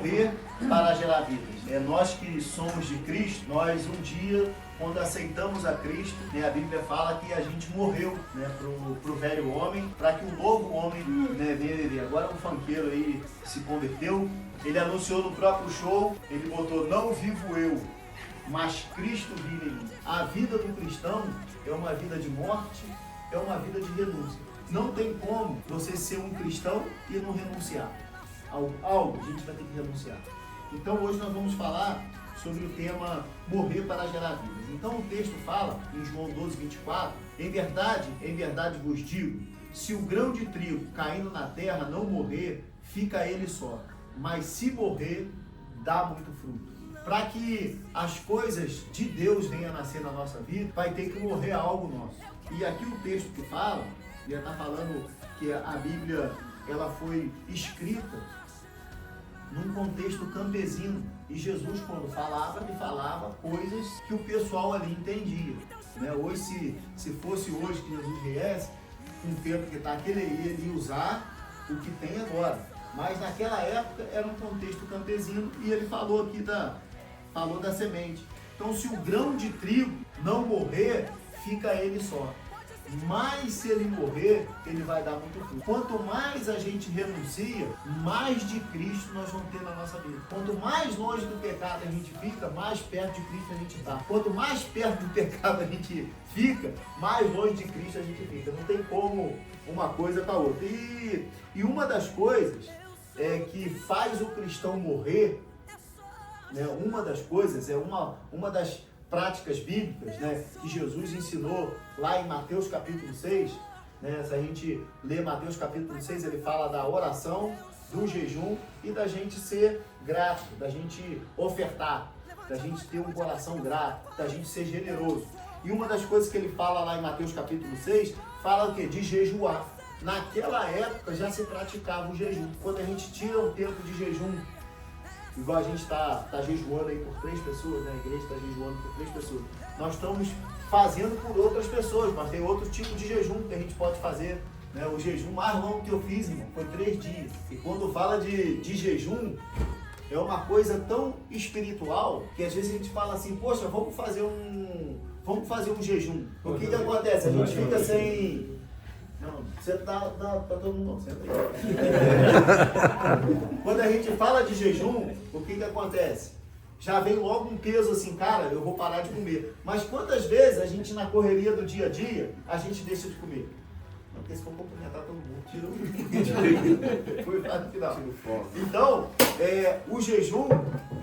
morrer para gerar vidas. Nós que somos de Cristo, nós um dia, quando aceitamos a Cristo, né, a Bíblia fala que a gente morreu, né, pro velho homem, para que o novo homem, né, venha viver. Agora um funkeiro aí se converteu, ele anunciou no próprio show, ele botou: não vivo eu, mas Cristo vive em mim. A vida do cristão é uma vida de morte, é uma vida de renúncia. Não tem como você ser um cristão e não renunciar. Algo a gente vai ter que renunciar. Então hoje nós vamos falar sobre o tema morrer para gerar vidas. Então o texto fala, em João 12, 24, em verdade vos digo, se o grão de trigo caindo na terra não morrer, fica ele só, mas se morrer, dá muito fruto. Para que as coisas de Deus venham a nascer na nossa vida, vai ter que morrer algo nosso. E aqui o texto que fala, ele está falando que a Bíblia ela foi escrita num contexto campesino. E Jesus, quando falava, ele falava coisas que o pessoal ali entendia. Né? Hoje, se fosse hoje que Jesus viesse, com o tempo que está aqui, ele ia usar o que tem agora. Mas naquela época era um contexto campesino e ele falou aqui falou da semente. Então, se o grão de trigo não morrer, fica ele só. Mas se ele morrer, ele vai dar muito fruto. Quanto mais a gente renuncia, mais de Cristo nós vamos ter na nossa vida. Quanto mais longe do pecado a gente fica, mais perto de Cristo a gente está. Quanto mais perto do pecado a gente fica, mais longe de Cristo a gente fica. Não tem como uma coisa com a outra. E uma das coisas que faz o cristão morrer, né, uma das coisas, uma das práticas bíblicas, né, que Jesus ensinou lá em Mateus capítulo 6, né, se a gente lê Mateus capítulo 6, ele fala da oração, do jejum e da gente ser grato, da gente ofertar, da gente ter um coração grato, da gente ser generoso. E uma das coisas que ele fala lá em Mateus capítulo 6, fala o quê? De jejuar. Naquela época já se praticava o jejum. Quando a gente tira um tempo de jejum, igual a gente está jejuando aí por 3 pessoas, né? A igreja está jejuando por 3 pessoas. Nós estamos fazendo por outras pessoas, mas tem outro tipo de jejum que a gente pode fazer. Né? O jejum mais longo que eu fiz, irmão, foi 3 dias. E quando fala de jejum, é uma coisa tão espiritual que às vezes a gente fala assim: poxa, vamos fazer um jejum. O que acontece? A gente fica sem... Não, você tá todo mundo, senta aí. Quando a gente fala de jejum, o que acontece? Já vem logo um peso assim: cara, eu vou parar de comer. Mas quantas vezes a gente, na correria do dia a dia, a gente deixa de comer? Não, porque se for cumprimentar todo mundo, tira o foi fácil no final. Então, o jejum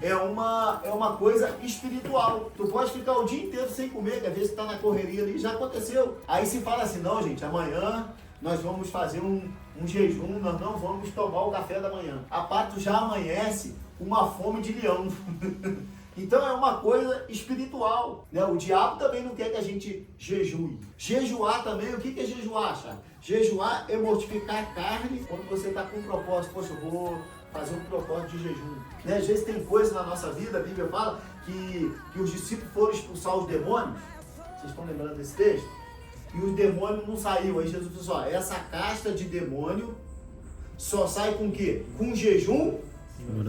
é uma coisa espiritual. Tu pode ficar o dia inteiro sem comer, que às vezes tu tá na correria ali, já aconteceu. Aí se fala assim: não, gente, amanhã nós vamos fazer um jejum, nós não vamos tomar o café da manhã. A parte já amanhece com uma fome de leão. Então é uma coisa espiritual, né? O diabo também não quer que a gente jejue. Jejuar também, o que é jejuar, Charles? Jejuar é mortificar a carne quando você está com um propósito. Poxa, eu vou fazer um propósito de jejum. Né? Às vezes tem coisa na nossa vida, a Bíblia fala que os discípulos foram expulsar os demônios. Vocês estão lembrando desse texto? E os demônios não saíram. Aí Jesus falou assim: ó, essa casta de demônio só sai com o quê? Com jejum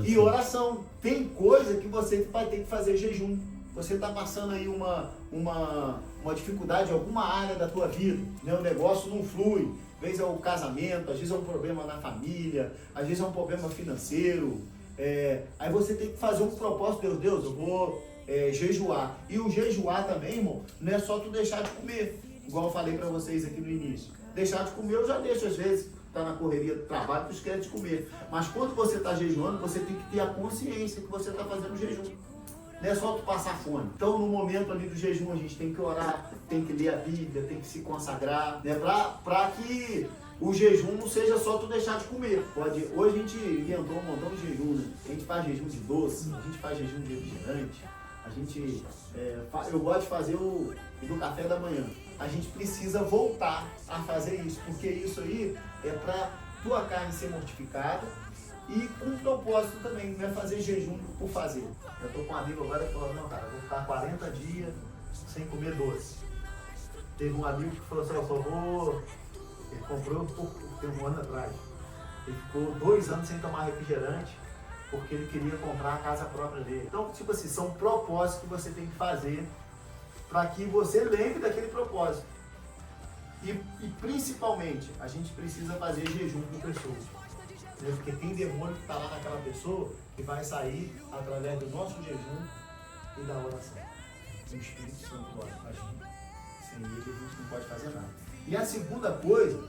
e oração. Tem coisa que você vai ter que fazer jejum. Você está passando aí uma dificuldade em alguma área da tua vida, né? O negócio não flui. Às vezes é o casamento, às vezes é um problema na família, às vezes é um problema financeiro. Aí você tem que fazer um propósito: Deus, eu vou jejuar. E o jejuar também, irmão, não é só tu deixar de comer, igual eu falei para vocês aqui no início. Deixar de comer eu já deixo às vezes. Está na correria do trabalho, tu esquece de comer. Mas quando você está jejuando, você tem que ter a consciência que você está fazendo jejum. Não é só tu passar fome. Então, no momento ali do jejum, a gente tem que orar, tem que ler a Bíblia, tem que se consagrar, né? Para que o jejum não seja só tu deixar de comer. Hoje a gente inventou um montão de jejum, né? A gente faz jejum de doce, a gente faz jejum de refrigerante, eu gosto de fazer o do café da manhã. A gente precisa voltar a fazer isso, porque isso aí é para tua carne ser mortificada e com propósito também, não é fazer jejum por fazer. Eu tô com um amigo agora que falou: não, cara, eu vou ficar 40 dias sem comer doce. Teve um amigo que falou assim: eu só vou... Ele comprou tem um ano atrás. Ele ficou 2 anos sem tomar refrigerante porque ele queria comprar a casa própria dele. Então, tipo assim, são propósitos que você tem que fazer para que você lembre daquele propósito. E principalmente, a gente precisa fazer jejum com pessoas. Né? Porque tem demônio que está lá naquela pessoa que vai sair através do nosso jejum e da oração. O Espírito Santo vai agir. Sem ele a gente não pode fazer nada. E a segunda coisa,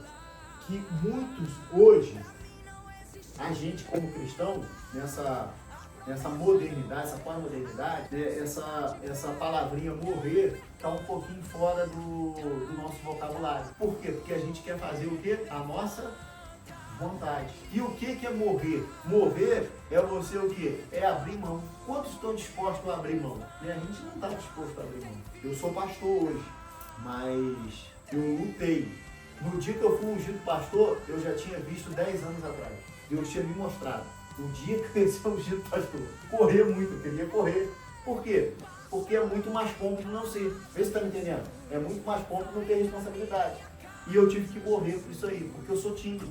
que muitos hoje, a gente como cristão, nessa modernidade, essa pós-modernidade, essa palavrinha morrer está um pouquinho fora do nosso vocabulário. Por quê? Porque a gente quer fazer o quê? A nossa vontade. E o que é morrer? Morrer é você o quê? É abrir mão. Quantos estão dispostos a abrir mão? A gente não está disposto a abrir mão. Eu sou pastor hoje, mas eu lutei. No dia que eu fui ungido pastor, eu já tinha visto 10 anos atrás. Deus tinha me mostrado. O dia que eu ser ungido pastor, correr muito, eu queria correr. Por quê? Porque é muito mais cômodo não ser. Vê se está me entendendo? É muito mais cômodo não ter responsabilidade. E eu tive que morrer por isso aí, porque eu sou tímido.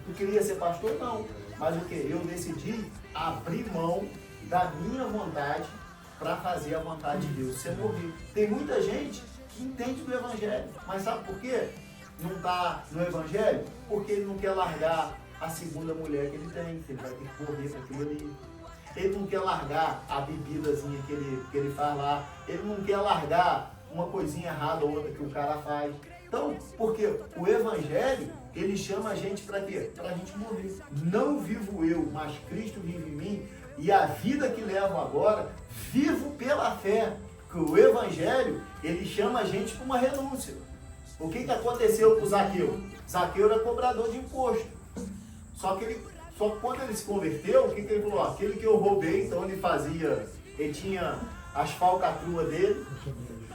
Tu queria ser pastor? Não. Mas o quê? Eu decidi abrir mão da minha vontade para fazer a vontade de Deus. Você morrer. Tem muita gente que entende do Evangelho. Mas sabe por quê? Não está no Evangelho? Porque ele não quer largar a segunda mulher que ele tem, que ele vai ter que morrer para aquilo ali. Ele não quer largar a bebidazinha que ele faz lá. Ele não quer largar uma coisinha errada ou outra que o cara faz. Então, porque o Evangelho, ele chama a gente para quê? Para a gente morrer. Não vivo eu, mas Cristo vive em mim. E a vida que levo agora, vivo pela fé. Porque o Evangelho, ele chama a gente para uma renúncia. O que aconteceu com o Zaqueu? Zaqueu era cobrador de imposto. Só que quando ele se converteu, o que ele falou? Aquele que eu roubei, então ele tinha as falcatruas dele.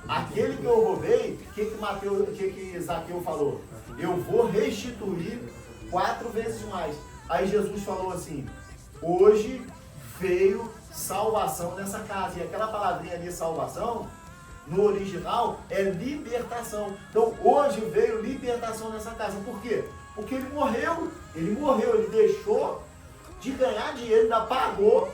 Aquele que eu roubei, o que Zaqueu falou? Eu vou restituir 4 vezes mais. Aí Jesus falou assim, hoje veio salvação nessa casa. E aquela palavrinha ali, salvação, no original, é libertação. Então, hoje veio libertação nessa casa. Por quê? Porque ele morreu, ele deixou de ganhar dinheiro, ainda pagou,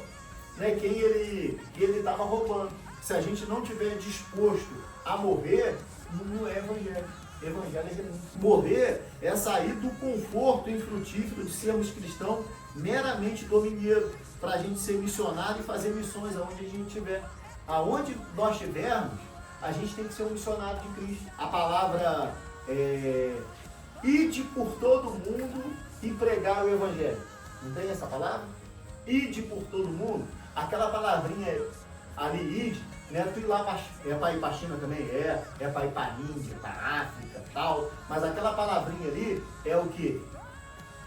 né, quem ele estava roubando. Se a gente não tiver disposto a morrer, não é evangelho. Evangelho é renúncia. Morrer é sair do conforto infrutífero de sermos cristãos meramente dominieiro, para a gente ser missionário e fazer missões aonde a gente estiver. Aonde nós estivermos, a gente tem que ser um missionário de Cristo. A palavra ide por todo mundo e pregar o Evangelho. Não tem essa palavra? Ide por todo mundo. Aquela palavrinha ali, ide, não é tu ir lá para ir para a China também? É para ir para a Índia, para a África e tal. Mas aquela palavrinha ali é o que?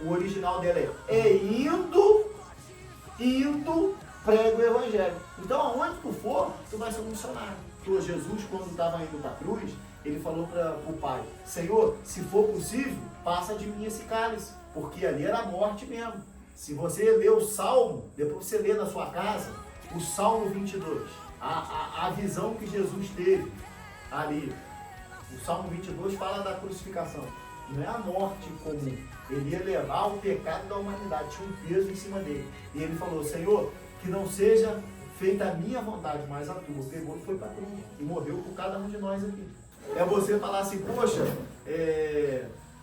O original dela é indo, prega o Evangelho. Então aonde tu for, tu vai ser um missionário. Porque Jesus, quando estava indo para a cruz, ele falou para o Pai, Senhor, se for possível, passa de mim esse cálice, porque ali era a morte mesmo. Se você ler o Salmo, depois você lê na sua casa, o Salmo 22, a visão que Jesus teve ali, o Salmo 22 fala da crucificação, não é a morte comum, ele ia levar o pecado da humanidade, tinha um peso em cima dele, e ele falou, Senhor, que não seja feita a minha vontade, mas a tua. Pegou e foi para a cruz, e morreu por cada um de nós aqui. É você falar assim, poxa,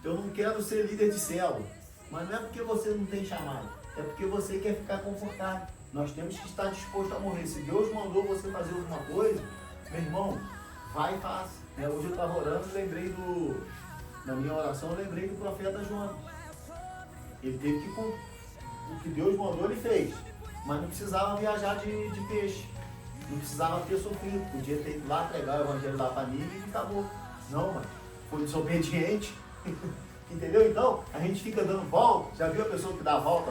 eu não quero ser líder de célula, mas não é porque você não tem chamado, é porque você quer ficar confortável. Nós temos que estar disposto a morrer. Se Deus mandou você fazer alguma coisa, meu irmão, vai e faça. Hoje eu estava orando e na minha oração, eu lembrei do profeta Jonas. Ele teve que o que Deus mandou, ele fez, mas não precisava viajar de peixe. Não precisava ter sofrido, podia ter ido lá pregar o Evangelho lá para Nínive e acabou. Não, mano, foi desobediente. Entendeu? Então, a gente fica dando volta. Já viu a pessoa que dá volta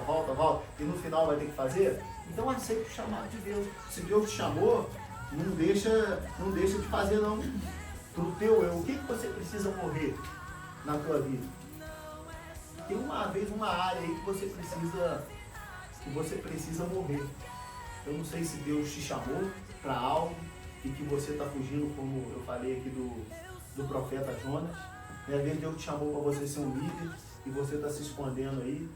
e no final vai ter que fazer? Então, aceita o chamado de Deus. Se Deus te chamou, não deixa de fazer não. Pro teu eu. O que você precisa morrer na tua vida? Tem uma área aí que você precisa morrer. Eu não sei se Deus te chamou para algo e que você está fugindo, como eu falei aqui do profeta Jonas. E às vezes Deus te chamou para você ser um líder e você está se escondendo aí.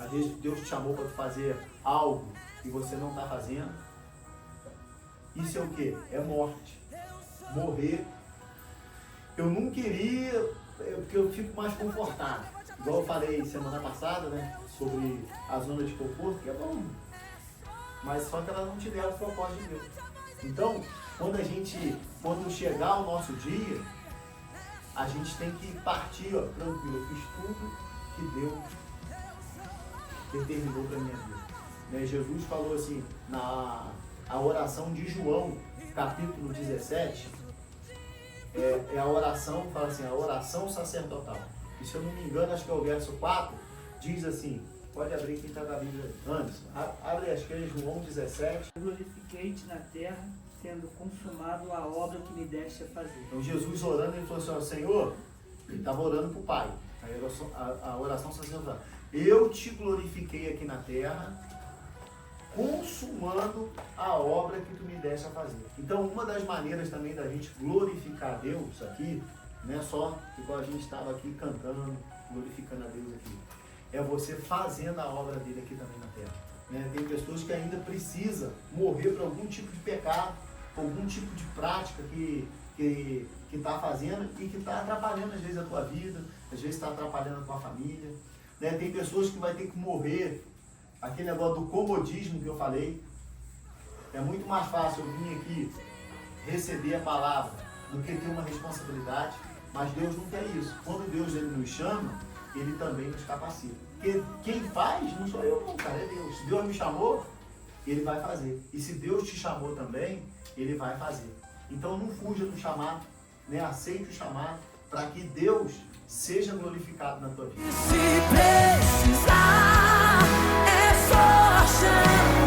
Às vezes Deus te chamou para fazer algo e você não está fazendo. Isso é o quê? É morte. Morrer. Eu não queria, porque eu fico mais confortável. Igual eu falei semana passada, né? Sobre a zona de conforto, que é bom. Mas só que ela não te leva ao propósito de Deus. Então, quando chegar o nosso dia, a gente tem que partir, ó, tranquilo. Eu fiz tudo que Deus determinou para a minha vida. Né? Jesus falou assim, a oração de João, capítulo 17, é a oração, fala assim, a oração sacerdotal. E se eu não me engano, acho que é o verso 4, diz assim, pode abrir quem está na Bíblia antes, abre, acho que é João 17. Glorifiquei-te na terra, sendo consumado a obra que me deste a fazer. Então Jesus orando, ele falou assim, ó, Senhor, ele estava orando para o Pai, a oração sacerdotal. Eu te glorifiquei aqui na terra, consumando a obra que tu me deste a fazer. Então, uma das maneiras também da gente glorificar a Deus aqui, não é só igual a gente estava aqui cantando, glorificando a Deus aqui, é você fazendo a obra dele aqui também na terra. Né? Tem pessoas que ainda precisam morrer por algum tipo de pecado, algum tipo de prática que está fazendo e que está atrapalhando às vezes a tua vida, às vezes está atrapalhando a tua família. Né? Tem pessoas que vai ter que morrer, aquele negócio do comodismo que eu falei. É muito mais fácil eu vir aqui receber a palavra do que ter uma responsabilidade, mas Deus não quer isso. Quando Deus ele nos chama, ele também nos capacita. Porque quem faz não sou eu não, cara, é Deus. Se Deus me chamou, ele vai fazer. E se Deus te chamou também, ele vai fazer. Então não fuja do chamado, né? Aceite o chamado para que Deus seja glorificado na tua vida. Se precisar, é só chamar.